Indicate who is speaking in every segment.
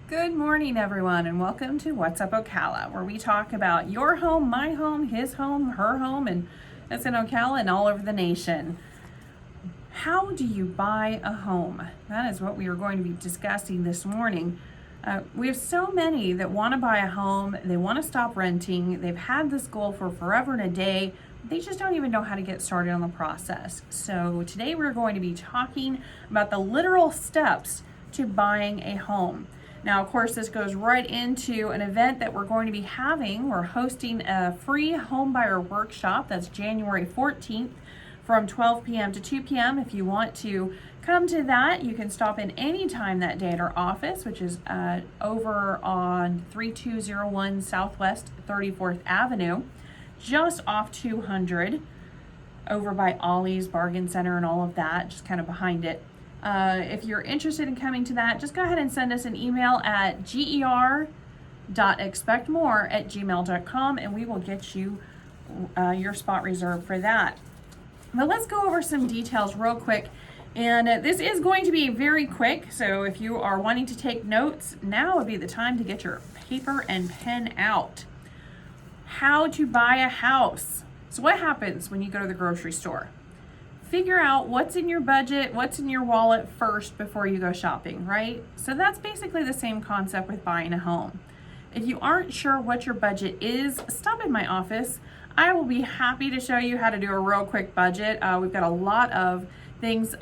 Speaker 1: Good morning, everyone, and welcome to What's Up Ocala, where we talk about your home, my home, his home, her home, and it's in Ocala and all over the nation. How do you buy a home? That is what we are going to be discussing this morning. We have so many that want to buy a home, they want to stop renting, they've had this goal for forever and a day, they just don't even know how to get started on the process. So today we're going to be talking about the literal steps to buying a home. Now, of course, this goes right into an event that we're going to be having. We're hosting a free homebuyer workshop. That's January 14th from 12 p.m. to 2 p.m. If you want to come to that, you can stop in anytime that day at our office, which is over on 3201 Southwest 34th Avenue, just off 200, over by Ollie's Bargain Center and all of that, just kind of behind it. If you're interested in coming to that, just go ahead and send us an email at ger.expectmore@gmail.com and we will get you your spot reserved for that. But let's go over some details real quick. And this is going to be very quick, so if you are wanting to take notes, now would be the time to get your paper and pen out. How to buy a house. So what happens when you go to the grocery store? Figure out what's in your budget, what's in your wallet first before you go shopping, right? So that's basically the same concept with buying a home. If you aren't sure what your budget is, stop in my office. I will be happy to show you how to do a real quick budget. We've got a lot of things,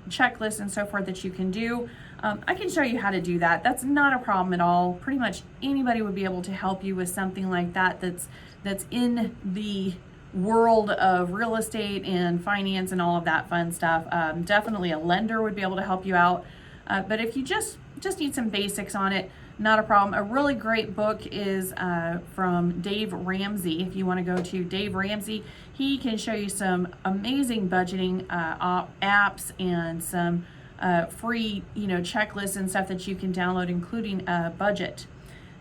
Speaker 1: checklists and so forth that you can do. I can show you how to do that. That's not a problem at all. Pretty much anybody would be able to help you with something like that that's in the world of real estate and finance and all of that fun stuff. Definitely a lender would be able to help you out. But if you just need some basics on it, not a problem. A really great book is from Dave Ramsey. If you want to go to Dave Ramsey, he can show you some amazing budgeting apps and some free, checklists and stuff that you can download, including a budget.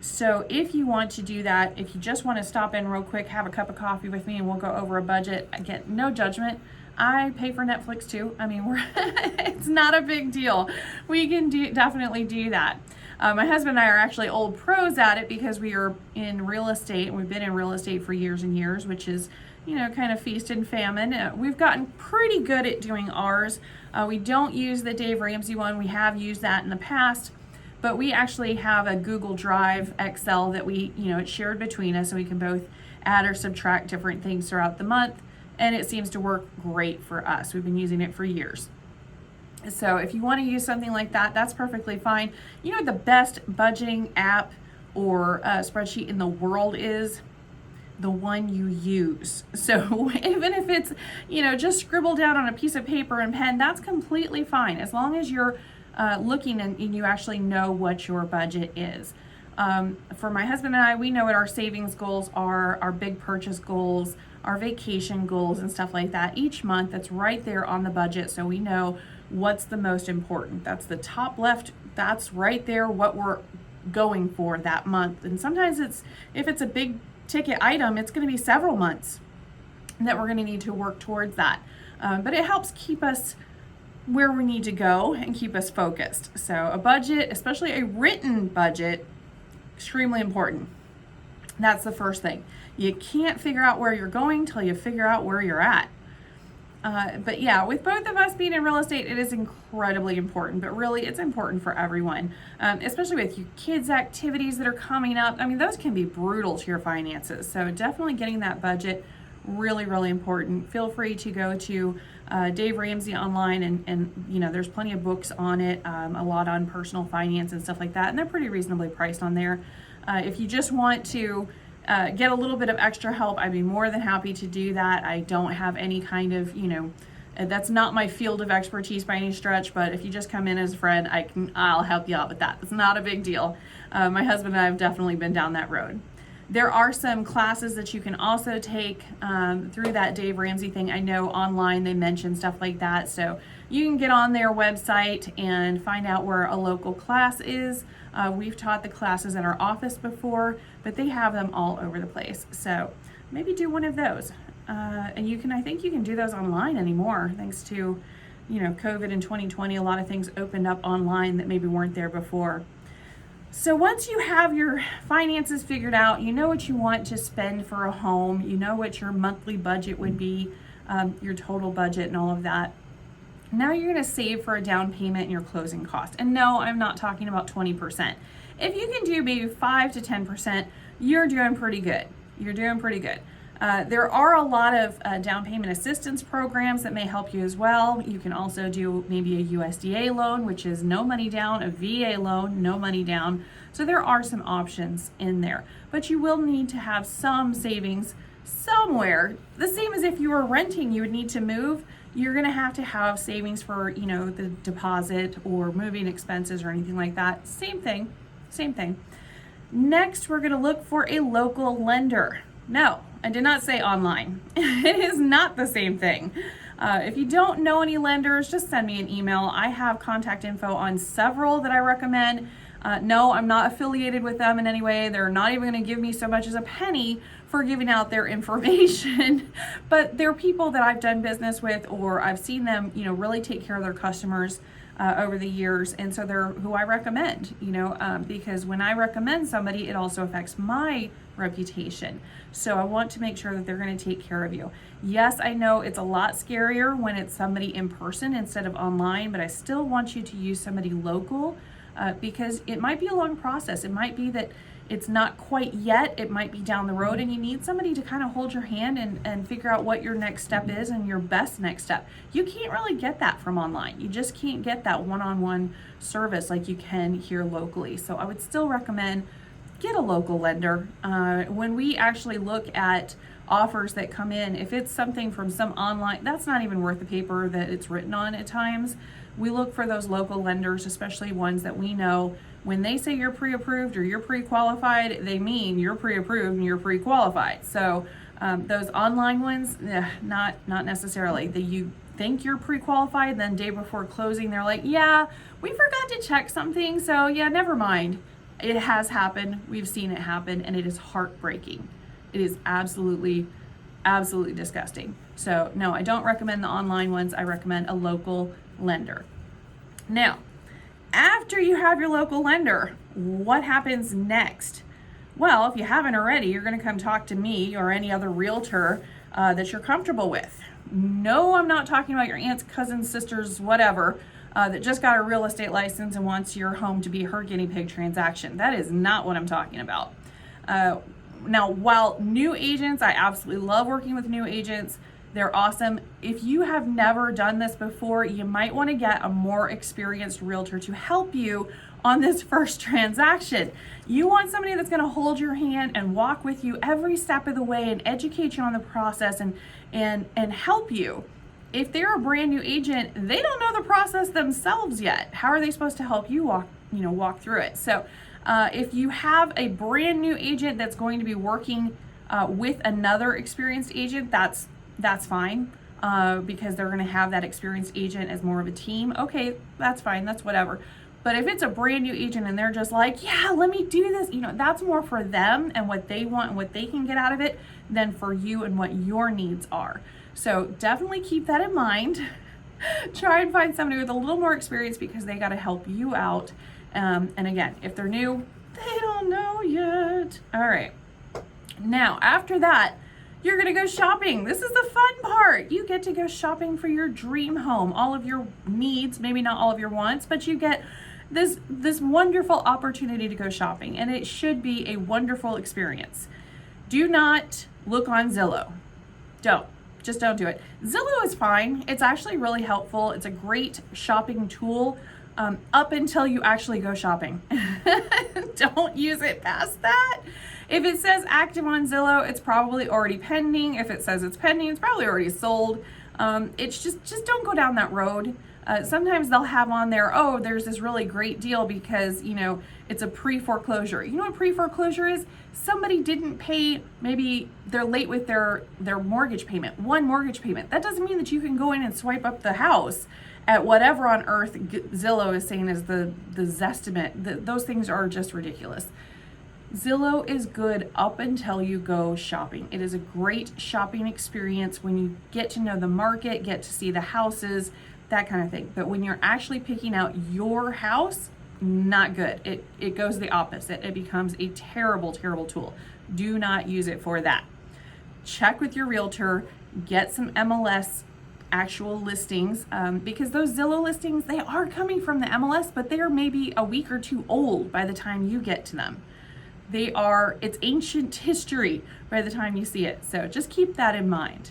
Speaker 1: So if you want to do that, if you just want to stop in real quick, have a cup of coffee with me and we'll go over a budget, again, no judgment. I pay for Netflix too. I mean, it's not a big deal. We can definitely do that. My husband and I are actually old pros at it because we are in real estate and we've been in real estate for years and years, which is, kind of feast and famine. We've gotten pretty good at doing ours. We don't use the Dave Ramsey one. We have used that in the past. But we actually have a Google Drive Excel that we, it's shared between us, and we can both add or subtract different things throughout the month, and it seems to work great for us. We've been using it for years. So if you want to use something like that, that's perfectly fine. You know what the best budgeting app or spreadsheet in the world is? The one you use. So even if it's, just scribble down on a piece of paper and pen, that's completely fine, as long as you're looking and you actually know what your budget is. For my husband and I, we know what our savings goals are, our big purchase goals, our vacation goals and stuff like that each month. That's right there on the budget, so we know what's the most important. That's the top left, that's right there what we're going for that month. And sometimes if it's a big ticket item, it's going to be several months that we're going to need to work towards that. But it helps keep us where we need to go and keep us focused. So a budget, especially a written budget, extremely important. That's the first thing. You can't figure out where you're going till you figure out where you're at. But yeah, with both of us being in real estate, it is incredibly important, but really it's important for everyone, especially with your kids' activities that are coming up. I mean, those can be brutal to your finances. So definitely getting that budget, really, really important. Feel free to go to Dave Ramsey online and there's plenty of books on it, a lot on personal finance and stuff like that, and they're pretty reasonably priced on there. If you just want to get a little bit of extra help, I'd be more than happy to do that. I don't have any kind of, that's not my field of expertise by any stretch, but if you just come in as a friend, I'll help you out with that. It's not a big deal. My husband and I have definitely been down that road. There are some classes that you can also take through that Dave Ramsey thing. I know online they mention stuff like that, so you can get on their website and find out where a local class is. We've taught the classes at our office before, but they have them all over the place. So maybe do one of those. And I think you can do those online anymore, thanks to, COVID in 2020. A lot of things opened up online that maybe weren't there before. So once you have your finances figured out, you know what you want to spend for a home, you know what your monthly budget would be, your total budget and all of that. Now you're going to save for a down payment and your closing cost. And no, I'm not talking about 20%. If you can do maybe 5 to 10%, you're doing pretty good. You're doing pretty good. There are a lot of down payment assistance programs that may help you as well. You can also do maybe a USDA loan, which is no money down, a VA loan, no money down. So there are some options in there, but you will need to have some savings somewhere. The same as if you were renting, you would need to move. You're going to have savings for, the deposit or moving expenses or anything like that. Same thing. Next, we're going to look for a local lender. No, I did not say online. It is not the same thing. If you don't know any lenders, just send me an email. I have contact info on several that I recommend. No, I'm not affiliated with them in any way. They're not even going to give me so much as a penny for giving out their information, but they're people that I've done business with, or I've seen them, really take care of their customers over the years. And so they're who I recommend, because when I recommend somebody, it also affects my reputation. So I want to make sure that they're going to take care of you. Yes, I know it's a lot scarier when it's somebody in person instead of online, but I still want you to use somebody local because it might be a long process. It might be that it's not quite yet, it might be down the road, and you need somebody to kind of hold your hand and figure out what your next step is and your best next step. You can't really get that from online. You just can't get that one-on-one service like you can here locally. So I would still recommend get a local lender. When we actually look at offers that come in, if it's something from some online, that's not even worth the paper that it's written on at times. We look for those local lenders, especially ones that we know. When they say you're pre-approved or you're pre-qualified, they mean you're pre-approved and you're pre-qualified. So those online ones, not necessarily. You think you're pre-qualified, then day before closing, they're like, yeah, we forgot to check something, so yeah, never mind. It has happened. We've seen it happen, and it is heartbreaking. It is absolutely disgusting. So no, I don't recommend the online ones. I recommend a local lender. Now, after you have your local lender, what happens next? Well, if you haven't already, you're going to come talk to me or any other realtor that you're comfortable with. No, I'm not talking about your aunts, cousins, sisters, whatever, that just got a real estate license and wants your home to be her guinea pig transaction. That is not what I'm talking about. Now, while new agents, I absolutely love working with new agents. They're awesome. If you have never done this before, you might want to get a more experienced realtor to help you on this first transaction. You want somebody that's going to hold your hand and walk with you every step of the way and educate you on the process and help you. If they're a brand new agent, they don't know the process themselves yet. How are they supposed to help you walk through it? So if you have a brand new agent that's going to be working with another experienced agent, that's fine because they're going to have that experienced agent as more of a team. Okay, that's fine. That's whatever. But if it's a brand new agent and they're just like, yeah, let me do this, that's more for them and what they want and what they can get out of it than for you and what your needs are. So definitely keep that in mind. Try and find somebody with a little more experience because they got to help you out. And again, if they're new, they don't know yet. All right. Now, after that, you're going to go shopping. This is the fun part. You get to go shopping for your dream home, all of your needs, maybe not all of your wants, but you get this wonderful opportunity to go shopping, and it should be a wonderful experience. Do not look on Zillow. Just don't do it. Zillow is fine. It's actually really helpful. It's a great shopping tool up until you actually go shopping. Don't use it past that. If it says active on Zillow, it's probably already pending. If it says it's pending, it's probably already sold. It's just don't go down that road. Sometimes they'll have on there, oh, there's this really great deal because, it's a pre-foreclosure. You know what pre-foreclosure is? Somebody didn't pay, maybe they're late with their mortgage payment, one mortgage payment. That doesn't mean that you can go in and swipe up the house at whatever on earth Zillow is saying is the Zestimate. Those things are just ridiculous. Zillow is good up until you go shopping. It is a great shopping experience when you get to know the market, get to see the houses, that kind of thing. But when you're actually picking out your house, not good. It goes the opposite. It becomes a terrible, terrible tool. Do not use it for that. Check with your realtor, get some MLS actual listings, because those Zillow listings, they are coming from the MLS, but they are maybe a week or two old by the time you get to them. It's ancient history by the time you see it. So just keep that in mind.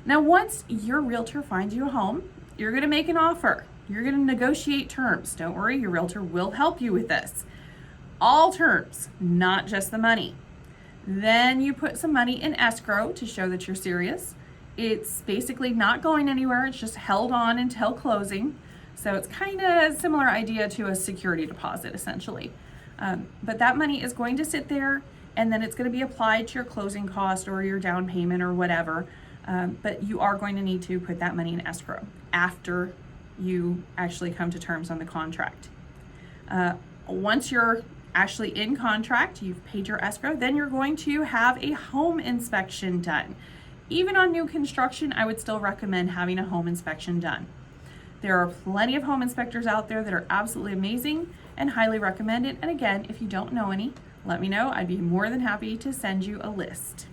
Speaker 1: Now, once your realtor finds you a home, you're going to make an offer. You're going to negotiate terms. Don't worry, your realtor will help you with this. All terms, not just the money. Then you put some money in escrow to show that you're serious. It's basically not going anywhere. It's just held on until closing. So it's kind of a similar idea to a security deposit, essentially. But that money is going to sit there, and then it's going to be applied to your closing cost or your down payment or whatever. But you are going to need to put that money in escrow after you actually come to terms on the contract. Once you're actually in contract, you've paid your escrow, then you're going to have a home inspection done. Even on new construction, I would still recommend having a home inspection done. There are plenty of home inspectors out there that are absolutely amazing and highly recommended. And again, if you don't know any, let me know. I'd be more than happy to send you a list.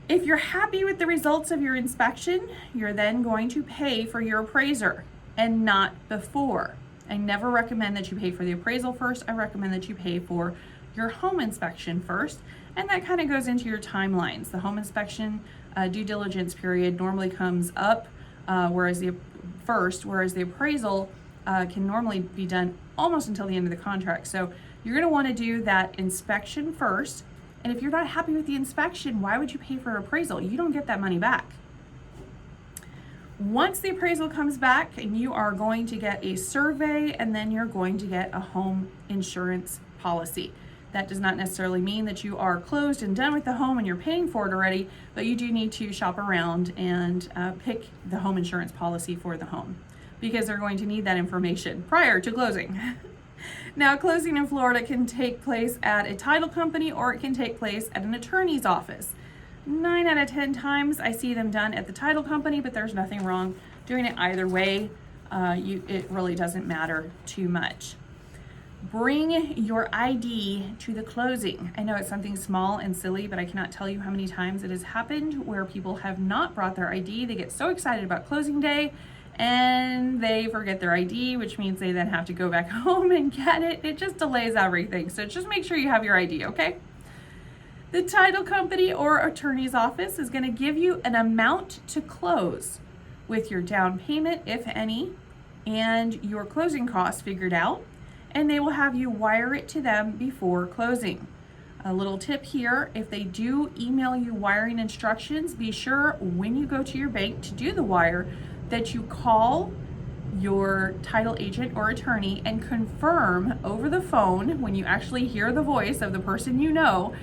Speaker 1: If you're happy with the results of your inspection, you're then going to pay for your appraiser and not before. I never recommend that you pay for the appraisal first. I recommend that you pay for your home inspection first. And that kind of goes into your timelines. The home inspection due diligence period normally comes up, whereas the appraisal can normally be done almost until the end of the contract. So you're going to want to do that inspection first. And if you're not happy with the inspection, why would you pay for appraisal? You don't get that money back. Once the appraisal comes back, and you are going to get a survey, and then you're going to get a home insurance policy. That does not necessarily mean that you are closed and done with the home and you're paying for it already, but you do need to shop around and pick the home insurance policy for the home, because they're going to need that information prior to closing. Now, closing in Florida can take place at a title company, or it can take place at an attorney's office. 9 out of 10 times I see them done at the title company, but there's nothing wrong doing it either way. It really doesn't matter too much. Bring your ID to the closing. I know it's something small and silly, but I cannot tell you how many times it has happened where people have not brought their ID. They get so excited about closing day and they forget their ID, which means they then have to go back home and get it. It just delays everything. So just make sure you have your ID, okay? The title company or attorney's office is going to give you an amount to close with your down payment, if any, and your closing costs figured out, and they will have you wire it to them before closing. A little tip here, if they do email you wiring instructions, be sure when you go to your bank to do the wire that you call your title agent or attorney and confirm over the phone, when you actually hear the voice of the person you know,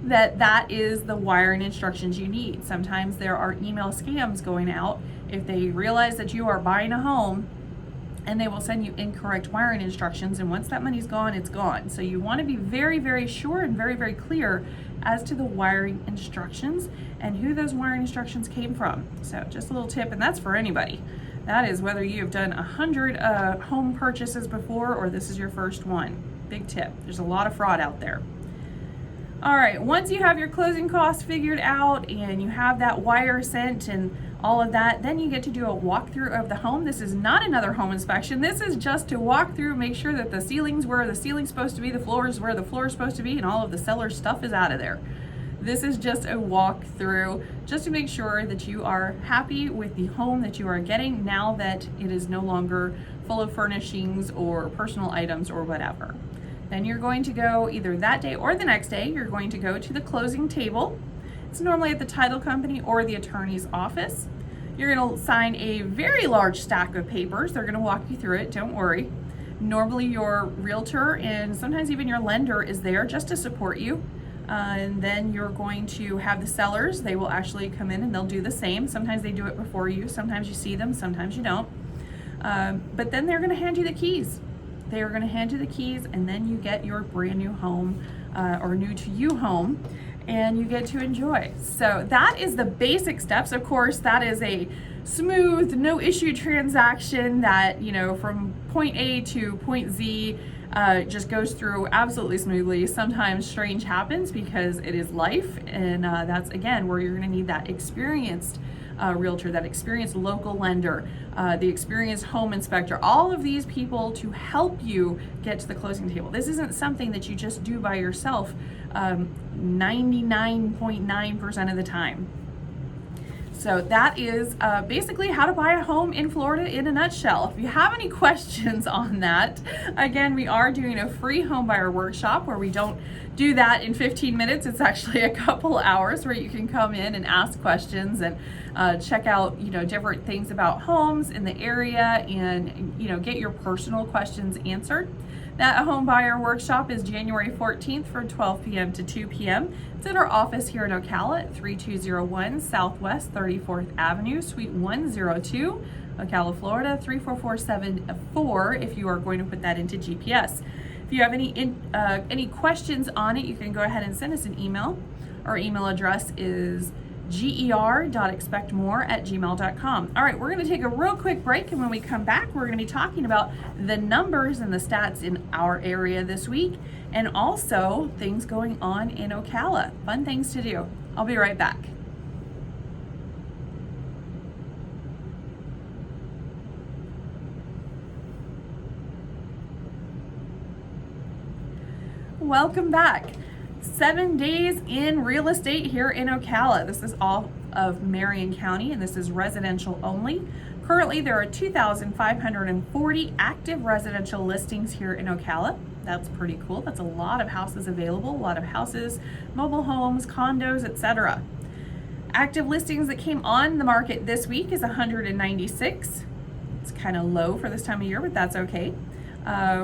Speaker 1: that that is the wiring instructions you need. Sometimes there are email scams going out if they realize that you are buying a home, and they will send you incorrect wiring instructions, and once that money's gone, it's gone. So you want to be very, very sure and very, very clear as to the wiring instructions and who those wiring instructions came from. So just a little tip, and that's for anybody. That is whether you've done 100 home purchases before or this is your first one. Big tip. There's a lot of fraud out there. All right, once you have your closing costs figured out and you have that wire sent and all of that, then you get to do a walkthrough of the home. This is not another home inspection. This is just to walk through, make sure that the ceiling's where the ceiling's supposed to be, the floor's where the floor's supposed to be, and all of the seller's stuff is out of there. This is just a walkthrough, just to make sure that you are happy with the home that you are getting now that it is no longer full of furnishings or personal items or whatever. Then you're going to go either that day or the next day, you're going to go to the closing table. It's normally at the title company or the attorney's office. You're going to sign a very large stack of papers. They're going to walk you through it, don't worry. Normally your realtor and sometimes even your lender is there just to support you. And then you're going to have the sellers. They will actually come in and they'll do the same. Sometimes they do it before you. Sometimes you see them, sometimes you don't. But then they're going to hand you the keys. They are going to hand you the keys, and then you get your brand new home or new to you home, and you get to enjoy. So that is the basic steps. Of course, that is a smooth, no issue transaction that, you know, from point A to point Z just goes through absolutely smoothly. Sometimes strange happens because it is life, and that's again where you're going to need that experienced realtor, that experienced local lender, the experienced home inspector, all of these people to help you get to the closing table. This isn't something that you just do by yourself 99.9% of the time. So that is basically how to buy a home in Florida in a nutshell. If you have any questions on that, again, we are doing a free home buyer workshop where we don't do that in 15 minutes. It's actually a couple hours where you can come in and ask questions and check out, you know, different things about homes in the area and, you know, get your personal questions answered. That home buyer workshop is January 14th from 12 p.m. to 2 p.m. It's at our office here in Ocala at 3201 Southwest 34th Avenue, Suite 102, Ocala, Florida 34474 if you are going to put that into GPS. If you have any questions on it, you can go ahead and send us an email. Our email address is ger.expectmore@gmail.com. All right, we're going to take a real quick break, and when we come back, we're going to be talking about the numbers and the stats in our area this week, and also things going on in Ocala. Fun things to do. I'll be right back. Welcome back. 7 days in real estate here in Ocala. This is all of Marion County, and this is residential only. Currently, there are 2,540 active residential listings here in Ocala. That's pretty cool. That's a lot of houses available, a lot of houses, mobile homes, condos, etc. Active listings that came on the market this week is 196. It's kind of low for this time of year, but that's okay.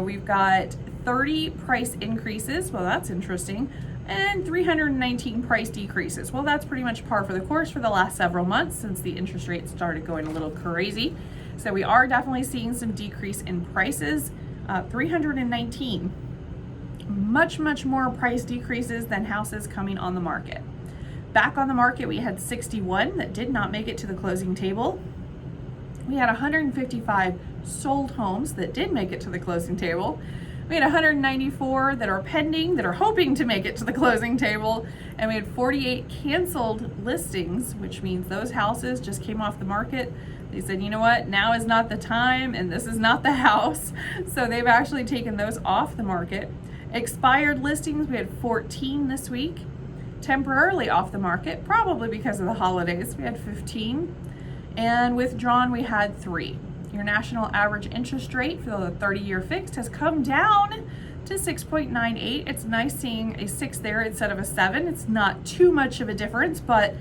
Speaker 1: We've got 30 price increases. Well, that's interesting. And 319 price decreases. Well, that's pretty much par for the course for the last several months since the interest rates started going a little crazy. So we are definitely seeing some decrease in prices. 319. Much more price decreases than houses coming on the market. Back on the market, we had 61 that did not make it to the closing table. We had 155 sold homes that did make it to the closing table. We had 194 that are pending, that are hoping to make it to the closing table, and we had 48 canceled listings, which means those houses just came off the market. They said, you know what, now is not the time, and this is not the house. So they've actually taken those off the market. Expired listings, we had 14 this week. Temporarily off the market, probably because of the holidays, we had 15. And withdrawn, we had 3. Your national average interest rate for the 30-year fixed has come down to 6.98. It's nice seeing a 6 there instead of a 7. It's not too much of a difference, but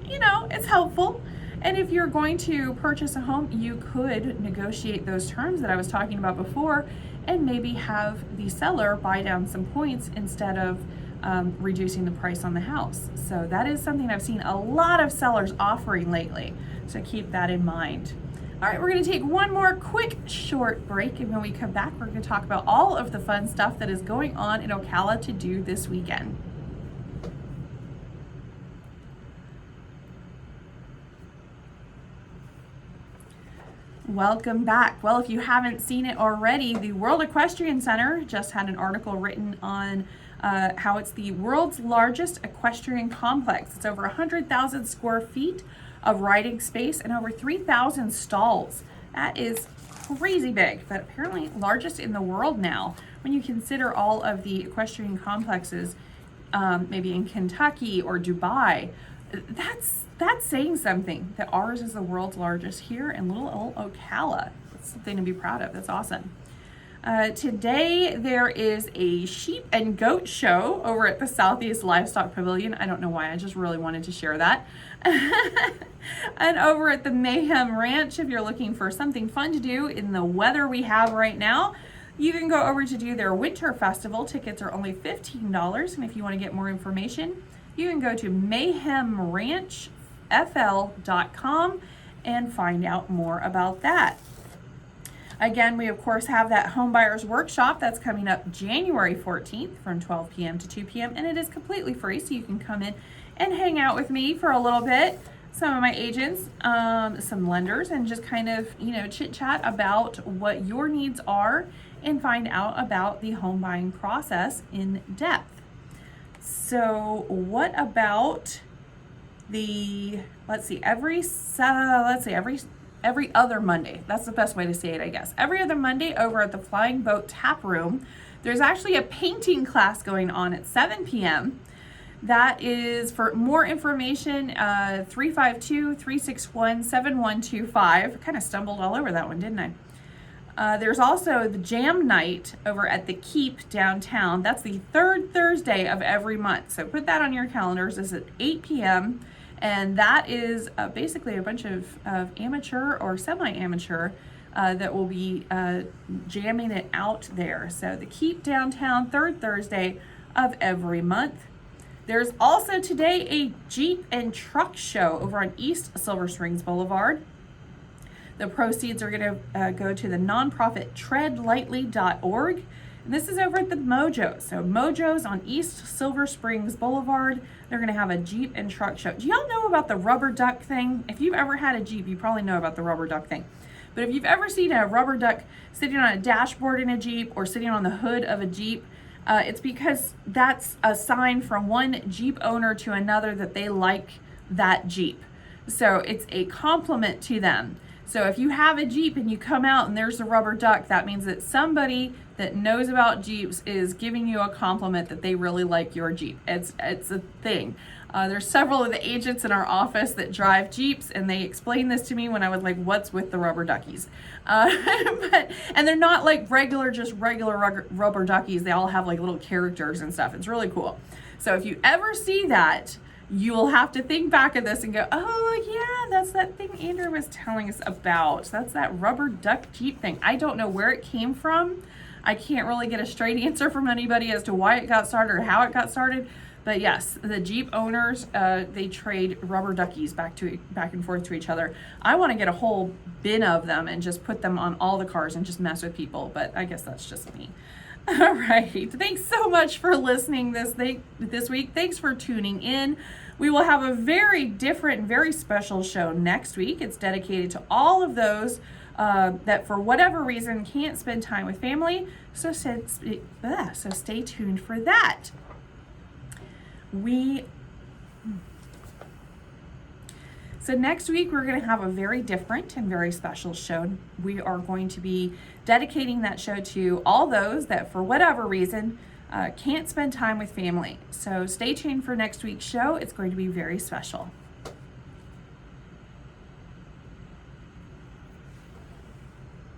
Speaker 1: you know, it's helpful. And if you're going to purchase a home, you could negotiate those terms that I was talking about before and maybe have the seller buy down some points instead of reducing the price on the house. So that is something I've seen a lot of sellers offering lately. So keep that in mind. All right, we're going to take one more quick short break, and when we come back, we're going to talk about all of the fun stuff that is going on in Ocala to do this weekend. Welcome back. Well, if you haven't seen it already, the World Equestrian Center just had an article written on how it's the world's largest equestrian complex. It's over 100,000 square feet of riding space and over 3,000 stalls. That is crazy big, but apparently largest in the world now. When you consider all of the equestrian complexes, maybe in Kentucky or Dubai, that's saying something, that ours is the world's largest here in little old Ocala. That's something to be proud of. That's awesome. Today there is a sheep and goat show over at the Southeast Livestock Pavilion. I don't know why, I just really wanted to share that. And over at the Mayhem Ranch, if you're looking for something fun to do in the weather we have right now, you can go over to do their winter festival. Tickets are only $15, and if you want to get more information, you can go to mayhemranchfl.com and find out more about that. Again, we of course have that home buyers workshop that's coming up January 14th from 12 p.m. to 2 p.m. and it is completely free, so you can come in and hang out with me for a little bit. some of my agents, some lenders, and just kind of, chit chat about what your needs are and find out about the home buying process in depth. So what about every other Monday. That's the best way to say it, I guess. Every other Monday over at the Flying Boat Tap Room, there's actually a painting class going on at 7 p.m. That is, for more information, 352-361-7125. Kind of stumbled all over that one, didn't I? There's also the Jam Night over at the Keep downtown. That's the third Thursday of every month. So put that on your calendars. It's at 8 p.m. And that is basically a bunch of amateur or semi-amateur that will be jamming it out there. So the Keep downtown, third Thursday of every month. There's also today a Jeep and truck show over on East Silver Springs Boulevard. The proceeds are going to go to the nonprofit treadlightly.org. And this is over at the Mojo. So Mojo's on East Silver Springs Boulevard. They're going to have a Jeep and truck show. Do y'all know about the rubber duck thing? If you've ever had a Jeep, you probably know about the rubber duck thing. But if you've ever seen a rubber duck sitting on a dashboard in a Jeep or sitting on the hood of a Jeep, it's because that's a sign from one Jeep owner to another that they like that Jeep. So it's a compliment to them. So if you have a Jeep and you come out and there's a rubber duck, that means that somebody that knows about Jeeps is giving you a compliment that they really like your Jeep. It's a thing. There's several of the agents in our office that drive Jeeps, and they explained this to me when I was like, what's with the rubber duckies? And they're not like regular rubber duckies. They all have like little characters and stuff. It's really cool. So if you ever see that, you will have to think back at this and go, oh yeah, that's that thing Andrew was telling us about. That's that rubber duck Jeep thing. I don't know where it came from. I can't really get a straight answer from anybody as to why it got started or how it got started. But yes, the Jeep owners, they trade rubber duckies back and forth to each other. I want to get a whole bin of them and just put them on all the cars and just mess with people. But I guess that's just me. All right. Thanks so much for listening this week. Thanks for tuning in. We will have a very different and very special show next week. It's dedicated to all of those that for whatever reason can't spend time with family. So stay tuned for that. So next week, we're going to have a very different and very special show. We are going to be dedicating that show to all those that, for whatever reason, can't spend time with family. So stay tuned for next week's show. It's going to be very special.